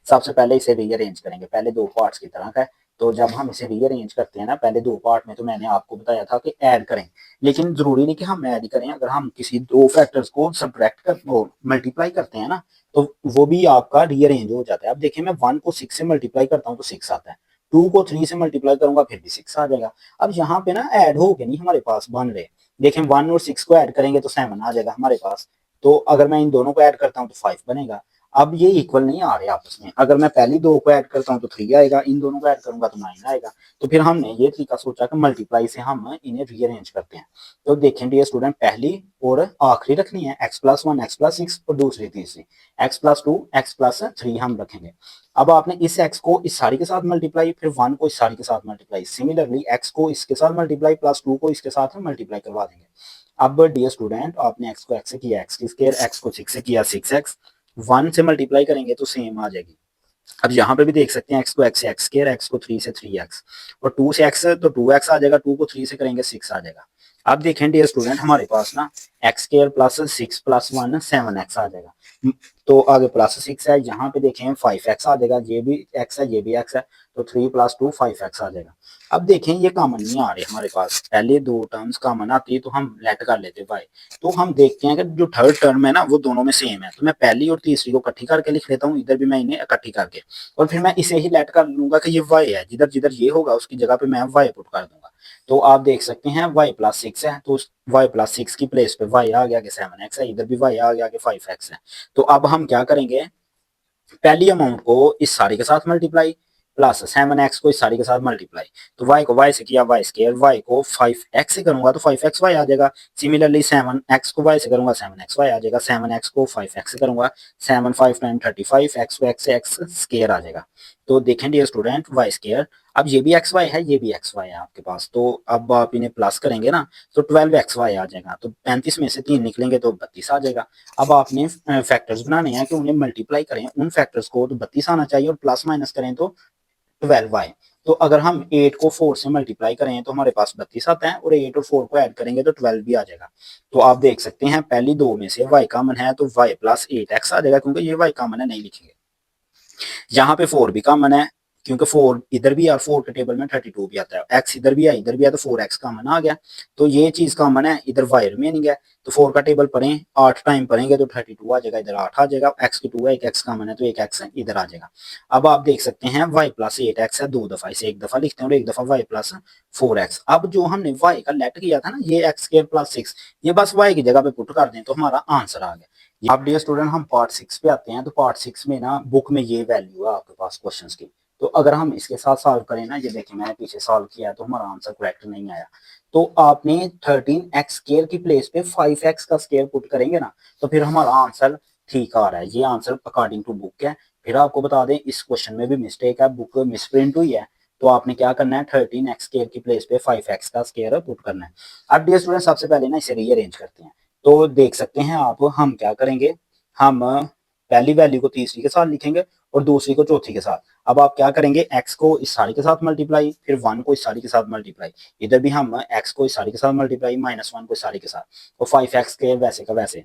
सबसे पहले इसे रीअरेंज करेंगे, पहले दो पार्ट्स की तरह का है। तो जब हम इसे रीअरेंज करते हैं ना, पहले दो पार्ट में तो मैंने आपको बताया था कि ऐड करें, लेकिन जरूरी नहीं कि हम ऐड करें, अगर हम किसी दो फैक्टर्स को सब्ट्रैक्ट कर वो मल्टीप्लाई करते हैं ना, तो वो भी आपका रीअरेंज हो जाता है। अब देखिए मैं 1 को 6 से मल्टीप्लाई करता हूँ तो 6 आता है, 2 को 3 से मल्टीप्लाई करूंगा फिर भी 6 आ जाएगा। अब यहाँ पे ना ऐड हो गए नहीं हमारे पास बन रहे, देखें 1 और 6 को ऐड करेंगे तो 7 आ जाएगा हमारे पास, तो अगर मैं इन दोनों को ऐड करता हूँ तो 5 बनेगा। अब ये इक्वल नहीं आ रहे आपस में, अगर मैं पहली दो को ऐड करता हूँ तो 3 आएगा, इन दोनों को ऐड करूंगा तो 9 आएगा। तो फिर हमने ये तरीका सोचा कि मल्टीप्लाई से हम इन्हें रीअरेंज करते हैं। तो देखें डियर स्टूडेंट, पहली और आखिरी रखनी है x प्लस 1 x प्लस 6 और दूसरी तीसरी x प्लस 2 x प्लस 3 हम रखेंगे। अब आपने इस x को इस सारी के साथ मल्टीप्लाई, फिर 1 को इस सारी के साथ मल्टीप्लाई, सिमिलरली x को इसके साथ मल्टीप्लाई प्लस 2 को इसके साथ मल्टीप्लाई करवा देंगे। अब डियर स्टूडेंट आपने x को x से किया x की स्क्वायर, x को 6 से किया 6x, 1 से मल्टीप्लाई करेंगे तो सेम आ जाएगी। अब यहाँ पे भी देख सकते हैं x को x से x स्क्वायर, x को 3 से 3x और 2 से x तो 2x आ जाएगा, 2 को 3 से करेंगे 6 आ जाएगा। अब देखें डियर स्टूडेंट हमारे पास ना x square plus 6 plus 1 7x आ जाएगा, तो आगे प्लस 6 है, यहाँ पे देखें 5x आ जाएगा, ये भी x है ये भी x है, तो 3 प्लस 2 5x आ जाएगा। अब देखें ये कॉमन नहीं आ रहे हमारे पास, पहले दो टर्म्स कॉमन आती है तो हम लेट कर लेते हैं y। तो हम देखते हैं कि जो थर्ड टर्म है ना वो दोनों में सेम है, तो मैं पहली और तीसरी को इकट्ठी करके लिख लेता हूँ, इधर भी मैं इन्हें इकट्ठी करके, और फिर मैं इसे ही लेट कर लूंगा कि ये y है, जिधर जिधर ये होगा उसकी जगह पे मैं y पुट कर दूंगा। तो आप देख सकते हैं y प्लस 6 है, तो y प्लस 6 की प्लेस पे y आ गया कि 7x है, इधर भी y आ गया कि 5x है। तो अब हम क्या करेंगे, पहली अमाउंट को इस सारी के साथ मल्टीप्लाई प्लस 7x को इस सारी के साथ मल्टीप्लाई, तो y को y से किया y स्केयर, y को 5x से करूंगा तो 5xy आ जाएगा। सिमिलरली 7x को y से करूंगा 7xy आ जाएगा, 7x को 5x से करूंगा 7 5 9 35, x को x से x स्केयर आ जाएगा। तो देखें डियर स्टूडेंट y स्केयर, अब ये भी xy है, ये भी xy है आपके पास, तो अब आप इन्हें प्लस करेंगे ना तो 12xy आ जाएगा, तो 35 में से 3 निकलेंगे तो 32 आ जाएगा। अब आपने फैक्टर्स बनाने हैं कि उन्हें मल्टीप्लाई करें, उन फैक्टर्स को तो 32 आना चाहिए और प्लस माइनस करें तो 12y। तो अगर हम 8 को 4 से मल्टीप्लाई करें तो हमारे पास 32 आता है, और 8 और 4 को ऐड करेंगे तो 12 भी आ जाएगा। तो आप देख सकते हैं पहली दो में से y कॉमन है तो y प्लस 8x आ जाएगा, क्योंकि ये y कॉमन है नहीं लिखेंगे। यहाँ पे 4 भी कॉमन है, क्योंकि 4 इधर भी और 4 के टेबल में 32 भी आता है, x इधर भी है इधर भी है तो 4x कॉमन आ गया। तो ये चीज कॉमन है, इधर y रिमेनिंग है, तो 4 का टेबल पढ़ें 8 टाइम पढ़ेंगे तो 32 आ जाएगा, इधर 8 आ जाएगा, x की 2 है, एक x कॉमन है तो एक x इधर आ जाएगा। अब आप देख सकते हैं y प्लस 8x है, 2 दफा, इसे एक दफा लिखते हैं और एक दफा y प्लस 4x। अब जो हमने y का लेट किया था ना, ये x स्क्वायर प्लस 6, ये बस y की जगह पे पुट कर दें तो हमारा आंसर आ गया। अब डियर स्टूडेंट हम पार्ट 6 पे आते हैं, तो पार्ट 6 में ना बुक में ये वैल्यू है आपके पास क्वेश्चंस की, तो अगर हम इसके साथ सॉल्व करें ना, ये देखिए मैंने पीछे सॉल्व किया है तो हमारा आंसर करेक्ट नहीं आया। तो आपने 13x स्क्वायर की प्लेस पे 5x का स्क्वायर पुट करेंगे ना तो फिर हमारा आंसर ठीक आ रहा है, ये आंसर अकॉर्डिंग टू बुक है। फिर आपको बता दें इस क्वेश्चन में भी मिस्टेक है, बुक मिसप्रिंट हुई है, तो आपने क्या करना है 13x स्क्वायर की प्लेस पे 5x का स्क्वायर पुट करना है। अब डियर स्टूडेंट सबसे पहले ना इसे रीअरेंज करते हैं, तो देख सकते हैं आप हम क्या करेंगे, हम पहली वैल्यू को तीसरी के साथ लिखेंगे और दूसरी को चौथी के साथ। अब आप क्या करेंगे, x को इस सारी के साथ मल्टीप्लाई, फिर 1 को इस सारी के साथ मल्टीप्लाई, इधर भी हम x को इस सारी के साथ मल्टीप्लाई, -1 को इस सारी के साथ, और 5x के वैसे का वैसे।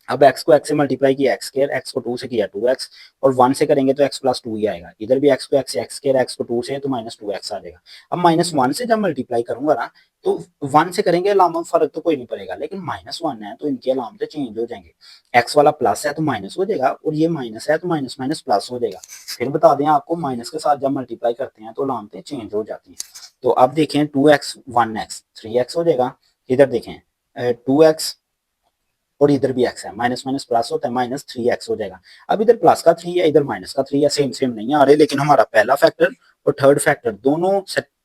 अब x को x से मल्टीप्लाई किया x स्क्वायर, x को 2 से किया 2x, और 1 से करेंगे तो x प्लस 2 ही आएगा, इधर भी x को x से x स्क्वायर, x को 2 से तो -2x आ जाएगा। अब -1 से जब मल्टीप्लाई करूंगा ना तो 1 से करेंगे अलामत फर्क तो कोई नहीं पड़ेगा, लेकिन -1 है तो इनकी अलामतें चेंज हो जाएंगे, x वाला प्लस है तो माइनस हो जाएगा और ये माइनस है तो माइनस माइनस प्लस हो जाएगा। फिर बता दें आपको माइनस के साथ जब मल्टीप्लाई करते हैं तो अलामतें चेंज हो जाती हैं। तो अब देखें 2x 1x 3x हो जाएगा, इधर देखें 2x और इधर भी x है, माइनस माइनस प्लस होता है, -3x हो जाएगा। अब इधर प्लस का 3 है इधर माइनस का 3 है, सेम सेम नहीं आ रहे, लेकिन हमारा पहला फैक्टर और थर्ड फैक्टर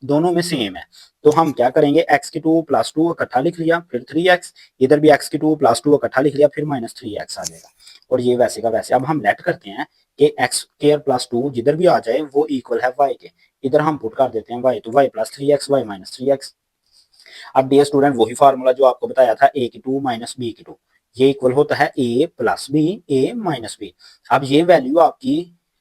दोनों में सेम है। तो हम क्या करेंगे, x की 2 प्लस 2 इकट्ठा लिख लिया, फिर 3x, इधर भी x की 2 प्लस 2 इकट्ठा लिख लिया, फिर -3x आ जाएगा, और ये वैसे का वैसे। अब हम लेट करते हैं कि x स्क्वायर प्लस 2 जिधर भी आ जाए वो इक्वल है y के, इधर हम पुट कर देते हैं y, तो y plus 3x y minus 3x। अब डियर स्टूडेंट वही फार्मूला जो आपको बताया था a की 2 माइनस b की 2, ये इक्वल होता है a plus b a minus b. अब ये वैल्यू आपकी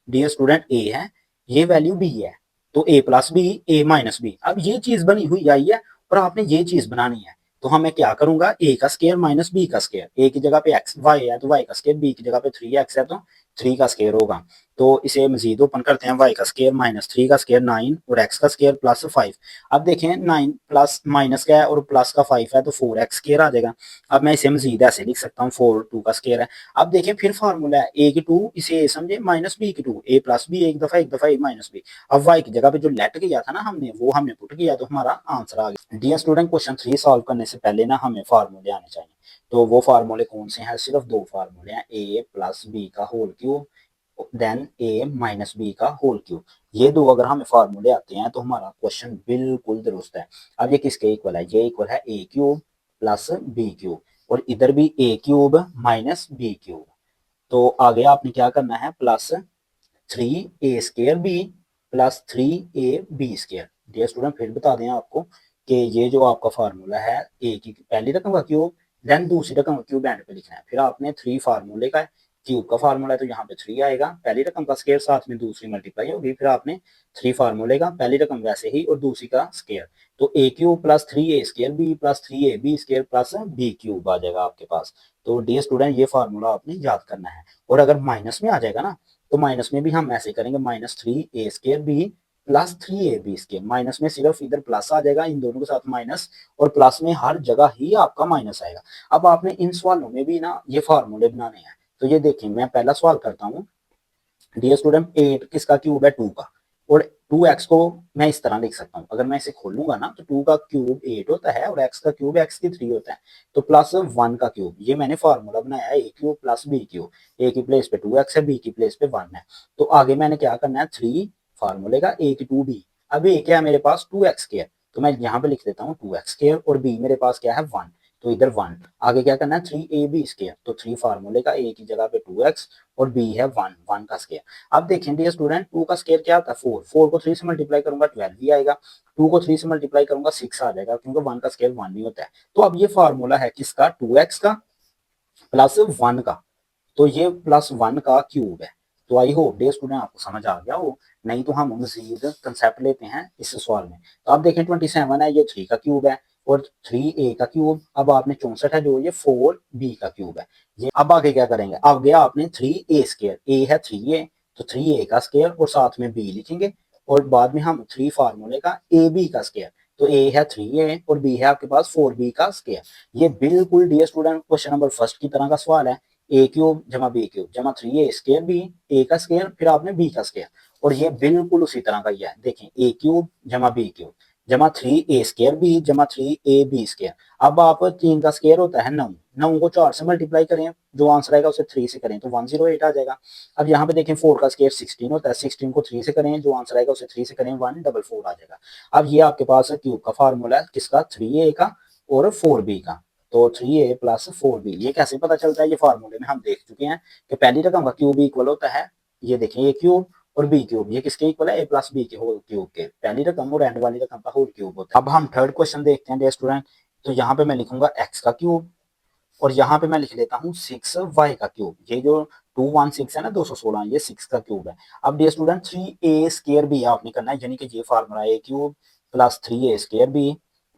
डियर स्टूडेंट a है, ये वैल्यू b है, तो a plus b a minus b. अब ये चीज बनी हुई आई है और आपने ये चीज बनानी है, तो हमें क्या करूंगा, a का स्केयर माइनस b का स्केयर, a की जगह पे x y है तो y का स्केयर, b की जगह पे 3x है तो 3 का स्केयर होगा। तो इसे मजीद ओपन करते हैं, y का स्केयर माइनस 3 का स्केयर 9 और x का स्केयर प्लस 5। अब देखें 9 प्लस माइनस का है और प्लस का 5 है तो 4x स्केयर आ जाएगा। अब मैं इसे मजीद ऐसे लिख सकता हूँ 4 2 का स्केयर है। अब देखें फिर फार्मूला है a की 2 इसे a समझे माइनस b की 2, a प्लस b एक दफा a माइनस b। अब y की जगह पे जो लेट किया था ना हमने वो हमने पुट किया तो हमारा आंसर आ गया। डियर स्टूडेंट क्वेश्चन 3 सॉल्व करने से पहले ना हमें फार्मूले आने चाहिए, तो वो फार्मूले कौन से हैं, सिर्फ दो फार्मूले हैं, a प्लस b का whole cube then a minus B का होल क्यूब। ये दो अगर हमें फार्मूले आते हैं तो हमारा क्वेश्चन बिल्कुल दुरुस्त है। अब ये किसके इक्वल है, ये इक्वल है a cube plus b cube, और इधर भी a cube minus b cube. तो आगे आपने क्या करना है, plus 3a square B plus 3ab square. Dear student फिर बता दें आपको कि ये जो आपका फार्मूला है a की पहली रकम का क्यूब देन दूसरी रकम का क्यूब एंड पे लिखना है, फिर आपने 3 फार्मूले का क्यूब का फार्मूला है तो यहाँ पे 3 आएगा, पहली रकम का स्केयर साथ में दूसरी मल्टीप्लाई होगी, फिर आपने 3 फार्मूले का पहली रकम वैसे ही और दूसरी का स्केयर, तो a cube plus 3a square B plus 3ab square plus b cube आ जाएगा आपके पास। तो डियर स्टूडेंट ये फार्मूला आपने याद करना है, और अगर माइनस में आ जाएगा ना तो माइनस में भी हम ऐसे करेंगे, -3a square B plus 3ab square, minus में सिर्फ इधर प्लस आ जाएगा, इन दोनों के साथ माइनस, और प्लस में हर जगह ही आपका माइनस आएगा। अब आपने इन सवालों में भी ना ये फार्मूले बनाने हैं, तो ये देखिए मैं पहला सवाल करता हूँ, डियर स्टूडेंट 8 किसका क्यूब है 2 का, और 2x को मैं इस तरह लिख सकता हूँ, अगर मैं इसे खोलूंगा ना तो 2 का क्यूब 8 होता है और x का क्यूब x की 3 होता है, तो प्लस 1 का क्यूब, ये मैंने फार्मूला बनाया है a cube plus b cube, a की प्लेस पे 2x है, b की प्लेस पे 1 है। तो आगे मैंने क्या करना है, 3 फार्मूले का a की 2b। अब a क्या है मेरे पास 2x स्क्वायर, तो मैं यहाँ पे लिख देता हूँ 2x स्क्वायर, और b मेरे पास क्या है 1, तो इधर 1। आगे क्या करना है 3ab स्क्वायर, तो 3 फार्मूले का a की जगह पे 2x और b है 1, 1 का स्क्वायर। अब देखें डियर स्टूडेंट, 2 का स्क्वायर क्या आता है 4, 4 को 3 से मल्टीप्लाई करूंगा 12 ही आएगा, 2 को 3 से मल्टीप्लाई करूंगा 6 आ जाएगा, क्योंकि 1 का स्क्वायर 1 ही होता है। तो अब ये फार्मूला है किसका, 2x का प्लस 1 का, तो ये प्लस 1 का क्यूब है। तो आई होप डियर स्टूडेंट आपको समझ आ गया हो, नहीं तो हम मजीद कंसेप्ट लेते हैं इस सवाल में। तो आप देखें 27 है, ये 3 का क्यूब है, और 3a का क्यूब, अब आपने 64 है जो ये 4b का क्यूब है। ये अब आगे क्या करेंगे, अब गया आपने 3a स्क्वायर, a है 3a, तो 3a का स्क्वायर और साथ में b लिखेंगे, और बाद में हम 3 फार्मूले का ab का स्क्वायर, तो a है 3a और b है आपके पास 4b का स्क्वायर। ये बिल्कुल dear student question number first की तरह का सवाल है, ए क्यूब जमा बी क्यूब जमा 3a स्क्वायर बी, ए का स्क्वायर फिर आपने बी का स्क्वायर, और ये बिल्कुल उसी तरह का ही है। देखें ए क्यूब जमा बी क्यूब जमा 3a स्क्वायर बी जमा 3ab स्क्वायर। अब आप 3 का स्क्वायर होता है 9, 9 को 4 से मल्टीप्लाई करें, जो आंसर आएगा उसे 3 से करें तो 108 आ जाएगा। अब यहाँ पे देखें 4 का स्क्वायर 16 होता है, 16 को 3 से करें, जो आंसर आएगा उसे 3 से करें 144 आ जाएगा। अब ये आपके पास क्यूब का फार्मूला है किसका, 3a का और 4b का, तो 3a प्लस 4b। ये कैसे पता चलता है, ये फार्मूले में हम देख चुके हैं कि पहली रकम का क्यूब इक्वल होता है, ये देखें ए क्यूब और बी क्यूब, ये किसके इक्वल है, ए प्लस बी के होल क्यूब के, पहली रकम और एंड वाली रकम का होल क्यूब होता है। अब हम थर्ड क्वेश्चन देखते हैं डियर स्टूडेंट। तो यहाँ पे मैं लिखूंगा x का क्यूब, और यहाँ पे मैं लिख लेता हूँ 6y का क्यूब, ये जो 216 है ना 216, ये 6 का क्यूब है। अब डियर स्टूडेंट 3a स्क्वायर भी आपने करना है, यानी कि ये formula a cube plus 3a square b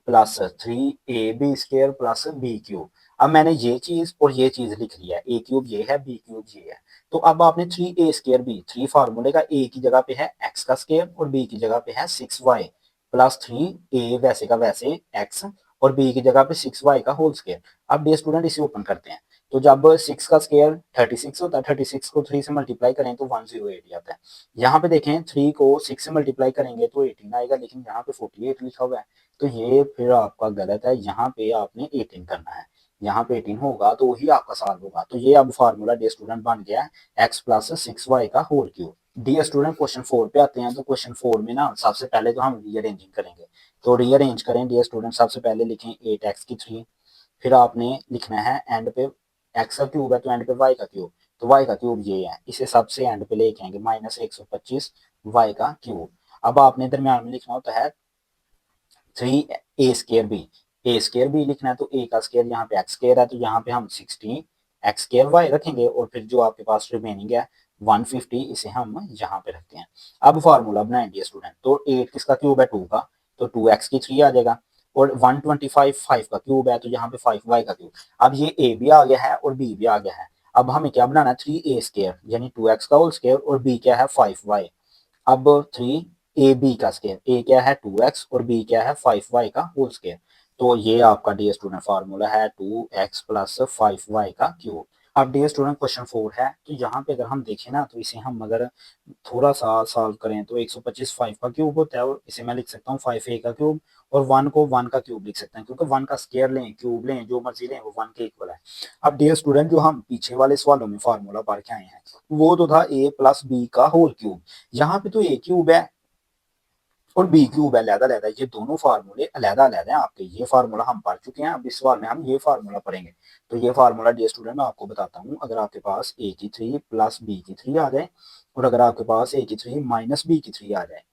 plus 3ab square plus b cube. अब मैंने ये चीज और ये चीज लिख लिया है, a क्यूब ये है, b क्यूब ये है। तो अब आपने 3a स्क्वायर बी, 3 फार्मूले का a की जगह पे है x का स्क्वायर और b की जगह पे है 6y प्लस 3a वैसे का वैसे x और b की जगह पे 6y का होल स्क्वायर। अब डियर स्टूडेंट इसे ओपन करते हैं, तो जब 6 का स्क्वायर 36 होता है, 36 को 3 से मल्टीप्लाई करें तो 108 आता है। यहाँ पे देखें 3 को 6 से मल्टीप्लाई करेंगे तो 18 आएगा, लेकिन यहाँ पे 48 लिखा हुआ है, तो ये फिर आपका गलत है, यहाँ पे आपने 18 करना है, यहाँ पे 18 होगा तो वही आपका सॉल्व होगा। तो ये अब फार्मूला डियर स्टूडेंट बन गया है x प्लस 6y का whole cube. Dear student question 4 पे आते हैं, तो क्वेश्चन 4 में ना सबसे पहले तो हम रीअरेंजिंग करेंगे। तो रीअरेंज करें डियर स्टूडेंट, सबसे पहले लिखें 8x की 3, फिर आपने लिखना है एंड पे x का क्यूब है तो एंड पे y का क्यूब, तो y का क्यूब ये है, इसे सबसे एंड पे लेके आएंगे माइनस 125 y का क्यूब। अब आपने दरमियान में लिखना होता है 3a square b, a square b लिखना है, तो a का स्क्वायर यहाँ पे x स्क्वायर है, तो यहाँ पे हम 16 x स्क्वायर y रखेंगे, और फिर जो आपके पास रिमेनिंग है 150, इसे हम यहाँ पे रखते हैं। अब फार्मूला बनाएंगे स्टूडेंट, तो 8 किसका क्यूब है 2 का, तो 2x की 3 आ जाएगा, और 125 5 का क्यूब है, तो यहाँ पे 5y का क्यूब। अब ये a भी आ गया है और b भी आ गया है। अब हमें क्या बनाना है 3a स्क्वायर यानी 2x का होल स्क्वायर, और b क्या है 5y। अब 3ab का स्क्वायर, a क्या है 2x और b क्या है 5y का होल स्क्वायर। तो ये आपका डियर स्टूडेंट फार्मूला है 2x प्लस 5y का क्यूब। अब डियर स्टूडेंट क्वेश्चन 4 है, तो यहाँ पे अगर हम देखें ना, तो इसे हम अगर थोड़ा सा सॉल्व करें तो 125 5 का क्यूब होता है, और इसे मैं लिख सकता हूँ 5a का क्यूब, और 1 को 1 का क्यूब लिख सकते हैं, क्योंकि 1 का स्क्वायर लें क्यूब लें जो मर्जी लें वो 1 के इक्वल है। अब डियर स्टूडेंट जो हम पीछे वाले सवालों में फार्मूला पढ़ के आए हैं वो तो था a प्लस बी का होल क्यूब, यहाँ पे तो a क्यूब है और बी क्यूब है, अलग-अलग, ये दोनों फार्मूले अलग-अलग हैं आपके। ये फार्मूला हम पढ़ चुके हैं, अब इस सवाल में हम ये फार्मूला पढ़ेंगे। तो ये फार्मूला डियर स्टूडेंट मैं आपको बताता हूँ, अगर आपके पास a की 3 प्लस b की 3 आ जाए, और अगर आपके पास a की 3 माइनस b की 3 आ जाए,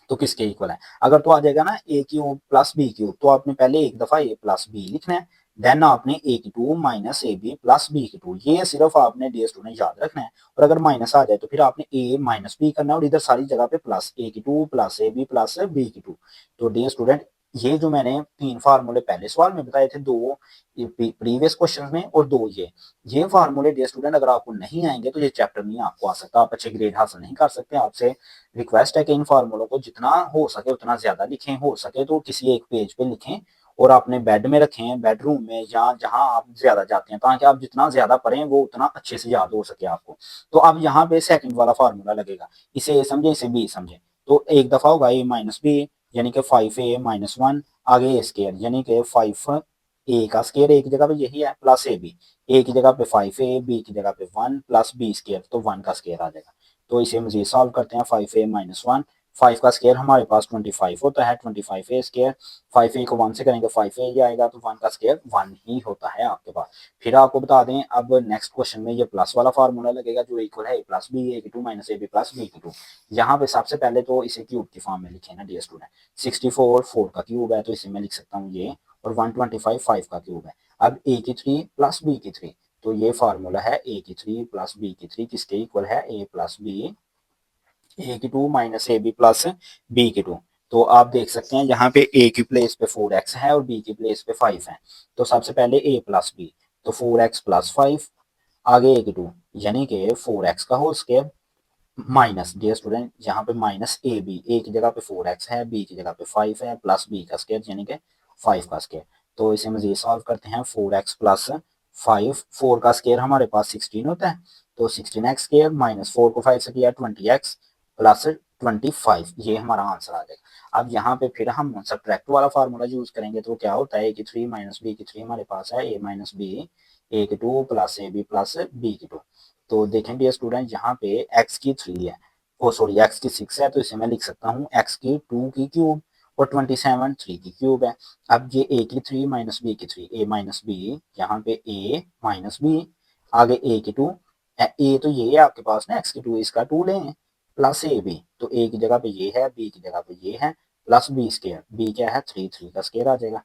तो किसके इक्वल है। अगर तो आ जाएगा ना a cube plus b cube, तो आपने पहले एक दफा a प्लस b लिखना है, देन आपने a की 2 minus a b plus b की 2, ये सिर्फ आपने डियर स्टूडेंट याद रखना है। और अगर माइनस आ जाए तो फिर आपने a माइनस b करना है, और इधर सारी जगह पे प्लस a की 2 plus a b plus b की 2। तो डियर स्टूडेंट ये जो मैंने 3 फार्मूले पहले सवाल में बताए थे, 2 प्रीवियस क्वेश्चन में और 2 ये फार्मूले डियर स्टूडेंट अगर आपको नहीं आएंगे तो ये चैप्टर नहीं आपको आ सकता, आप अच्छे ग्रेड हासिल नहीं कर सकते। आपसे रिक्वेस्ट है कि इन फार्मूलों को जितना हो सके उतना ज्यादा लिखें, हो सके तो किसी एक पेज पे लिखें और अपने बेड में रखें, बेडरूम में, या जहां आप ज्यादा जाते हैं, ताकि आप जितना ज्यादा पढ़ें वो उतना अच्छे से याद हो सके आपको। तो अब यहाँ पे सेकंड वाला फार्मूला लगेगा, इसे ए समझे इसे बी समझे। तो एक दफा होगा ए माइनस बी यानी कि 5a-1 आगे ए स्केयर यानी कि 5a का स्केयर ए की जगह पे यही है प्लस ए बी, ए की जगह पे 5a, बी की जगह पे 1 प्लस बी स्केयर तो 1 का स्केयर आ जाएगा। तो इसे मजीद सॉल्व करते हैं 5a-1, 5 का स्केयर हमारे पास 25 होता है, 25a स्केयर 5a को 1 से करेंगे 5a ही आएगा तो 1 का स्केयर 1 ही होता है आपके पास। फिर आपको बता दें अब नेक्स्ट क्वेश्चन में ये प्लस वाला फार्मूला लगेगा जो इक्वल है ए प्लस बी ए की two minus a b plus b की टू। यहाँ पे सबसे पहले तो इसे क्यूब की फॉर्म में लिखे ना डियर स्टूडेंट, 64 4 का क्यूब है तो इसे मैं लिख सकता हूँ ये, और 125 5 का क्यूब है। अब ए की 3 प्लस बी की 3, तो ये फार्मूला है ए की 3 प्लस बी की 3 किसके इक्वल है, ए प्लस बी ए की 2 minus a b plus b की 2। तो आप देख सकते हैं यहाँ पे ए की प्लेस पे 4x है और बी की प्लेस पे 5 है। तो सबसे पहले ए प्लस बी, तो 4x प्लस 5 आगे ए की 2 यानी कि 4x का whole square minus dear student यहाँ पे माइनस ए बी, ए की जगह पे 4x है, बी की जगह पे 5 है, प्लस बी का स्क्वायर यानी कि 5 का स्क्वायर। तो इसे मजीद सॉल्व करते हैं 4x प्लस 5, 4 का स्क्वायर हमारे पास 16 होता है, तो 16x स्क्वायर माइनस 4 को 5 से किया 20x प्लस 25, ये हमारा आंसर आ जाएगा। अब यहाँ पे फिर हम सब्ट्रैक्ट वाला फार्मूला यूज करेंगे तो क्या होता है, ए की 3 माइनस बी की 3 हमारे पास है ए माइनस बी ए की 2 plus a b plus b की 2। तो देखें डियर स्टूडेंट यहाँ पे x की 3 है, ओ सॉरी x की 6 है, तो इसे मैं लिख सकता हूँ x की 2 की क्यूब और 27 3 की क्यूब है। अब ये a की 3 माइनस बी की 3, a माइनस बी यहाँ पे a माइनस बी आगे a की 2, a तो ये है आपके पास ना x की 2, इसका 2 लें प्लस ए बी, तो a की जगह पे ये है, b की जगह पे ये है प्लस बी स्केयर, b क्या है 3, 3 का स्केयर आ जाएगा।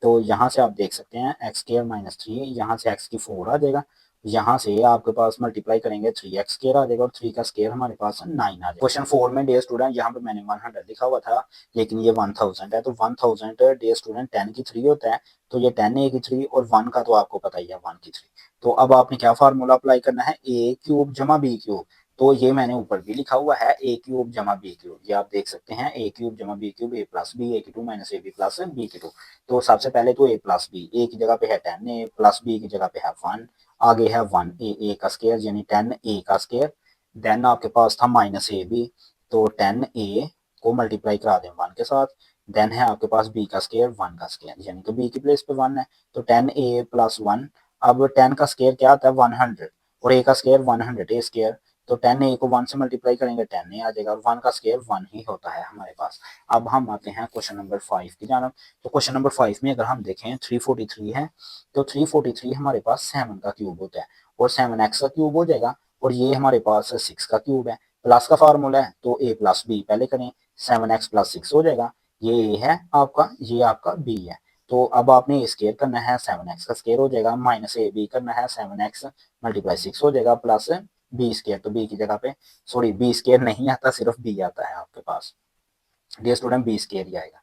तो यहाँ से आप देख सकते हैं एक्स स्केयर माइनस 3, यहाँ से एक्स की 4 आ जाएगा, यहाँ से आपके पास मल्टीप्लाई करेंगे 3x स्केयर आ जाएगा और 3 का स्केयर हमारे पास 9 आ जाएगा। क्वेश्चन 4 में डियर स्टूडेंट यहाँ पे मैंने 100 लिखा हुआ था लेकिन ये 1000 है, तो 1000 डियर स्टूडेंट 10 की 3 होता है, तो ये 10 ए की 3 और 1 का तो आपको पता ही है 1 की 3। तो अब आपने क्या फार्मूला अप्लाई करना है, ए क्यूब जमा बी क्यूब, तो ये मैंने ऊपर भी लिखा हुआ है ए क्यूब जमा बी क्यूब, ये आप देख सकते हैं ए क्यूब जमा b cube a plus b a की 2 minus a b plus b की 2। तो सबसे पहले तो ए प्लस बी, ए की जगह पे है 10 ए प्लस बी की जगह पे है 1, आगे है 1 ए का स्केयर यानी 10 ए का स्केयर, देन आपके पास था माइनस ए बी, तो 10 ए को मल्टीप्लाई करा दें 1 के साथ, देन है आपके पास बी का स्केयर 1 का स्केयर यानी कि बी की प्लेस पे 1 है, तो 10 ए प्लस 1। अब 10 का स्केयर क्या आता है 100 और ए का स्केयर 100 ए स्केयर, तो 10 ए को 1 से मल्टीप्लाई करेंगे 10 ए आ जाएगा और 1 का स्केयर 1 ही होता है हमारे पास। अब हम आते हैं क्वेश्चन नंबर 5 की जानब। तो क्वेश्चन नंबर 5 में अगर हम देखें 343 है, तो 343 हमारे पास 7 का क्यूब होता है और 7x का क्यूब हो जाएगा और ये हमारे पास 6 का क्यूब है, प्लस का फार्मूला है तो a प्लस बी पहले करें 7x प्लस 6 हो जाएगा, ये a है आपका, ये आपका b है। तो अब आपने स्केयर करना है 7x का स्केयर हो जाएगा, माइनस ए बी करना है 7x मल्टीप्लाई 6 हो जाएगा प्लस बी स्केयर, तो बी की जगह पे सॉरी बी स्केयर नहीं आता, सिर्फ बी आता है आपके पास डियर स्टूडेंट, बी स्केयर ही आएगा।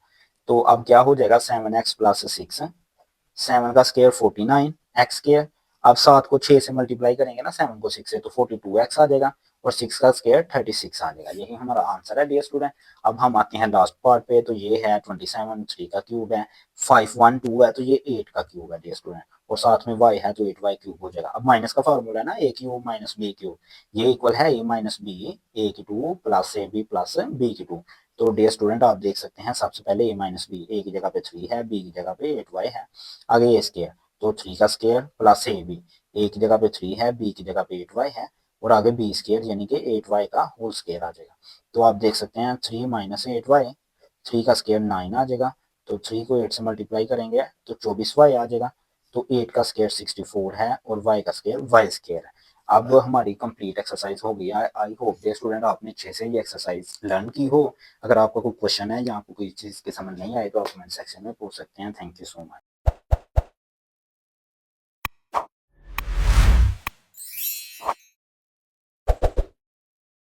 तो अब क्या हो जाएगा 7x प्लस 6, 7 का स्केयर 49 एक्स स्केयर, अब 7 को 6 से मल्टीप्लाई करेंगे ना 7 को 6 से तो 42x आ जाएगा और 6 का स्केयर 36 आ जाएगा, यही हमारा आंसर है डियर स्टूडेंट। अब हम आते हैं लास्ट पार्ट पे, तो ये है 27 3 का क्यूब है, 512 है तो ये 8 का क्यूब है डियर स्टूडेंट, और साथ में y है तो 8y क्यूब हो जाएगा। अब माइनस का फार्मूला है ना a cube minus b cube, ये इक्वल है ए माइनस बी ए की 2 plus a b plus b की 2। तो डियर स्टूडेंट आप देख सकते हैं सबसे पहले ए माइनस बी, ए की जगह पे 3 है, बी की जगह पे 8y है, आगे ए स्केयर तो 3 का square plus a B, a की जगह पे 3 है, बी की जगह पे 8y है और आगे बी स्केयर यानी कि 8y का होल स्केयर आ जाएगा। तो आप देख सकते हैं 3 माइनस 8y, 3 का स्केयर 9 आ जाएगा, तो 3 को 8 से मल्टीप्लाई करेंगे तो 24y आ जाएगा, तो 8 का स्केयर 64 है और y का स्केयर y स्केयर है। अब हमारी कंप्लीट एक्सरसाइज हो गई है, आई होप डे स्टूडेंट आपने अच्छे से ये एक्सरसाइज लर्न की हो। अगर आपका कोई क्वेश्चन है या आपको कोई चीज़ की समझ नहीं आए तो आप कमेंट सेक्शन में पूछ सकते हैं। Thank you so much.